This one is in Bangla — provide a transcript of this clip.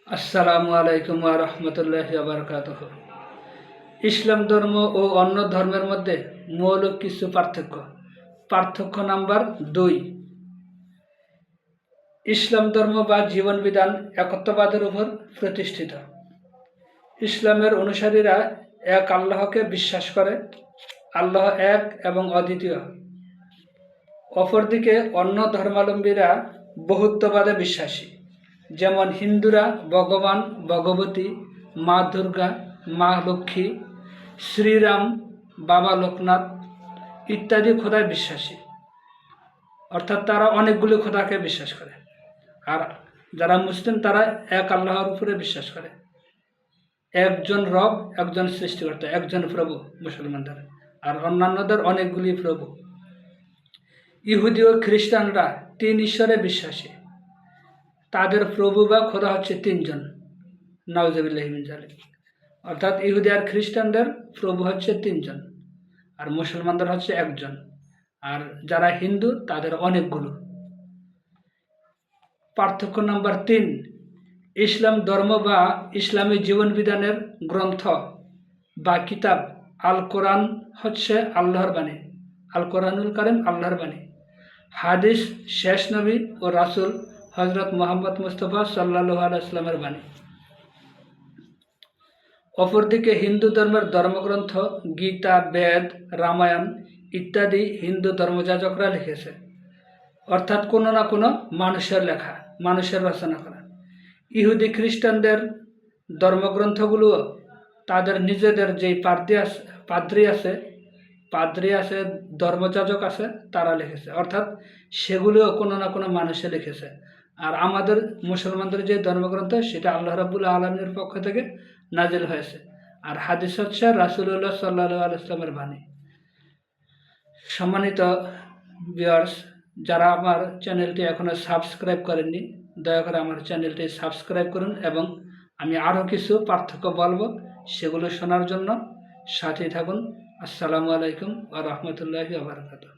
আসসালামু আলাইকুম ওয়া রাহমাতুল্লাহি ওয়া বারাকাতুহু। ইসলাম ধর্ম ও অন্য ধর্মের মধ্যে মৌলিক কিছু পার্থক্য। পার্থক্য নাম্বার 2। ইসলাম ধর্ম বা জীবন বিধান একত্ববাদের উপর প্রতিষ্ঠিত। ইসলামের অনুসারীরা এক আল্লাহকে বিশ্বাস করে। আল্লাহ এক এবং অদ্বিতীয়। অপরদিকে অন্য ধর্মাবলম্বীরা বহুত্ববাদে বিশ্বাসী। যেমন হিন্দুরা ভগবান, ভগবতী, মা দুর্গা, মা লক্ষ্মী, শ্রীরাম, বাবা লোকনাথ ইত্যাদি খোদায় বিশ্বাসী। অর্থাৎ তারা অনেকগুলি খোদাকে বিশ্বাস করে। আর যারা মুসলিম তারা এক আল্লাহর উপরে বিশ্বাস করে। একজন রব, একজন সৃষ্টিকর্তা, একজন প্রভু মুসলমানদের। আর অন্যান্যদের অনেকগুলি প্রভু। ইহুদি ও খ্রিস্টানরা 3 ঈশ্বরে বিশ্বাসী। তাদের প্রভু বা খোদা হচ্ছে 3 জন। নাউজুবিল্লাহি মিন যালিক। অর্থাৎ ইহুদি আর খ্রিস্টানদের প্রভু হচ্ছে 3 জন, আর মুসলমানদের হচ্ছে একজন। আর যারা হিন্দু তাদের অনেকগুলো। পার্থক্য নাম্বার 3। ইসলাম ধর্ম বা ইসলামী জীবন বিধানের গ্রন্থ বা কিতাব আল কোরআন হচ্ছে আল্লাহর বাণী। আল কোরআনুল কারীম আল্লাহর বাণী। হাদিস শেষ নবী ও রাসূল হযরত মুহাম্মদ মুস্তাফা সাল্লাল্লাহু আলাইহি ওয়াসাল্লামের বাণী। অপরদিকে হিন্দু ধর্মের ধর্মগ্রন্থ গীতা, বেদ, রামায়ণ ইত্যাদি হিন্দু ধর্মযাজকরা লিখেছে। অর্থাৎ কোনো না কোনো মানুষের লেখা, মানুষের রচনা করা। ইহুদি খ্রিস্টানদের ধর্মগ্রন্থগুলো তাদের নিজেদের যেই পাদ্রী আছে, ধর্মযাজক আছে, তারা লিখেছে। অর্থাৎ সেগুলোও কোনো না কোনো মানুষে লিখেছে। আর আমাদের মুসলমানদের যে ধর্মগ্রন্থ সেটা আল্লাহ রাব্বুল আলামিনের পক্ষ থেকে নাজিল হয়েছে। আর হাদিস হচ্ছে রাসূলুল্লাহ সাল্লাল্লাহু আলাইহি ওয়াসাল্লামের বাণী। সম্মানিত ভিউয়ার্স, যারা আমার চ্যানেলটি এখনও সাবস্ক্রাইব করেননি, দয়া করে আমার চ্যানেলটি সাবস্ক্রাইব করুন এবং আমি আরও কিছু পার্থক্য বলবো, সেগুলো শোনার জন্য সাথেই থাকুন। আসসালামু আলাইকুম ওয়া রাহমাতুল্লাহি ওয়া বারাকাতুহু।